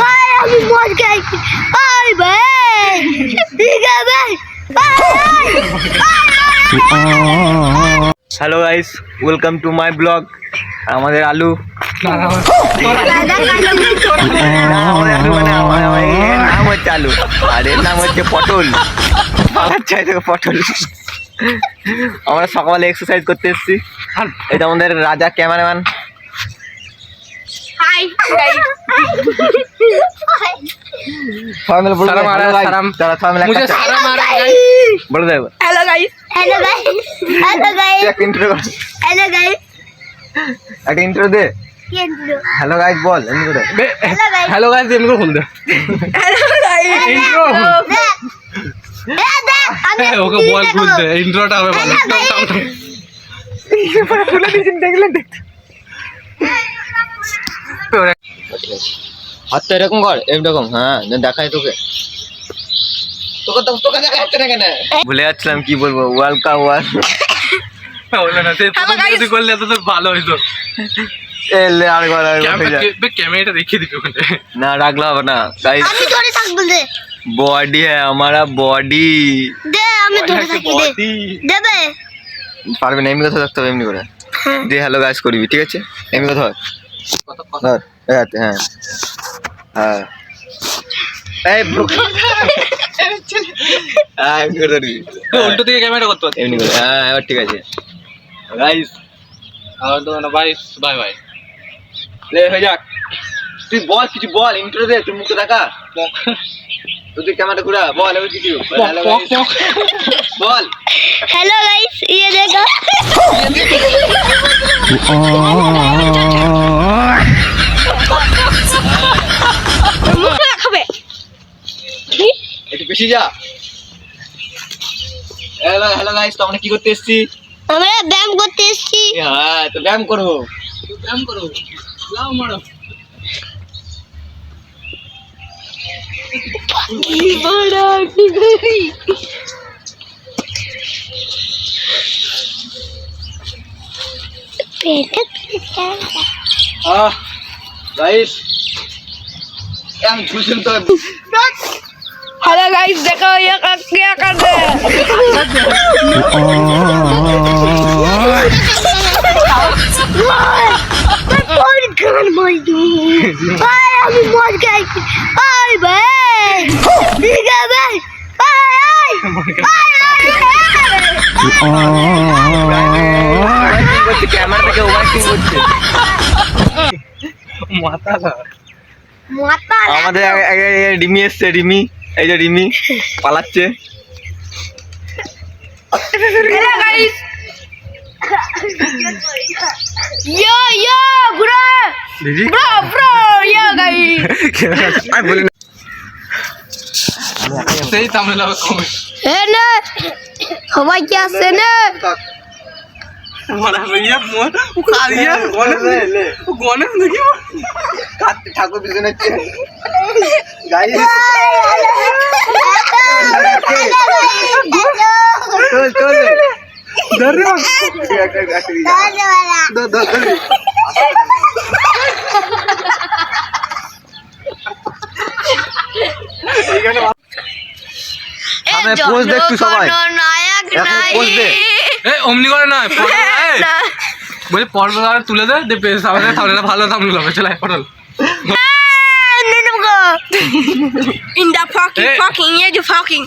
ভাই আমি মদ খাইছি ভাই ভাই ঠিক আছে hello guys, welcome to my blog. আমাদের আলু নাম হচ্ছে আলু আর এর নাম হচ্ছে পটল। পটল আমরা সকালে এক্সারসাইজ করতে এসেছি। এটা আমাদের রাজা ক্যামেরাম্যান। বলে দেবো একটা ইন্ট্রো দে। হ্যালো গাইস বল এমনি করে। হ্যালো গাইস এমনি করে বল দে। ইন্ট্রো ওকে বল খুল দে। ইন্ট্রোটা হবে ভালো। পুরো তুলে দিছিস দেখলে দেখ। হাতটা এরকম কর, এরকম। হ্যাঁ দেখাই তোকে তোকে তোকে দেখা যাচ্ছে না কেন? ভুলে যাচ্ছিলাম কি বলবো। ওয়ার্ল্ড ওয়ার্ল্ড বললো না সে যদি করলে তো ভালো হইতো। এলে আর ক্যামেরাটা রেখে দিবি ওখানে। না রাখলে হবে না গাইস। আমি ধরে থাকবো দে। বডি হ্যাঁ हमारा বডি দে আমি ধরে থাকি দে। দেবে পারবে না এমনি কথা থাকতে হবে এমনি করে। দে হ্যালো গাইস করবি ঠিক আছে এমনি কথা ধর ধর হ্যাঁ হ্যাঁ এই ব্রো হ্যাঁ এমনি করে ধরবি। উল্টো দিকে ক্যামেরা করতে পারছিস এমনি করে। হ্যাঁ এবার ঠিক আছে গাইস। আর তো না ভাই বাই বাই লে হয়ে যাক। তুই বল কিছু বল ইন্ট্রো দে। তুই মুখে দেখা তুই ক্যামেরা ঘুরা বল এবার কিছু বল। हेलो गाइस ये देखो মুখে রাখবে একটু বেশি যা। হ্যালো হ্যালো গাইস তো আমরা কি করতে এসেছি? আমরা ব্যায়াম করতে এসেছি। হ্যাঁ তো ব্যায়াম করবো লাও মারো। বড় কি করি गाइस हम झूठन तो हेलो गाइस देखो ये क्या कर रहे हैं और गान बोल दूं भाई আমি মদ খাইছি ভাই ভাই ঠিক আছে ক্যামেরা থেকে ওভারটিং করছে মাথা মাথা আমাদের রিমি এসছে। রিমি এই যে রিমি পালাচ্ছে। Hello guys yo yo bro bro bro yo guys I बोले सही सामने लगा कमेंट है ना हवा क्या से ना मारा भैया मोर उखा दिया गने ले गने देखी काट ठाकुर पिছনে আছে गाइस चल चल धर रे धर हमें पोज देख तू सबाई नायक এখন পোজ দে। এই অমনি করে না বলে পড়ল আর তুলে দে দে সামনে থামলে ভালো থামলে হবে। চল পড়ল in the fucking yeah you fucking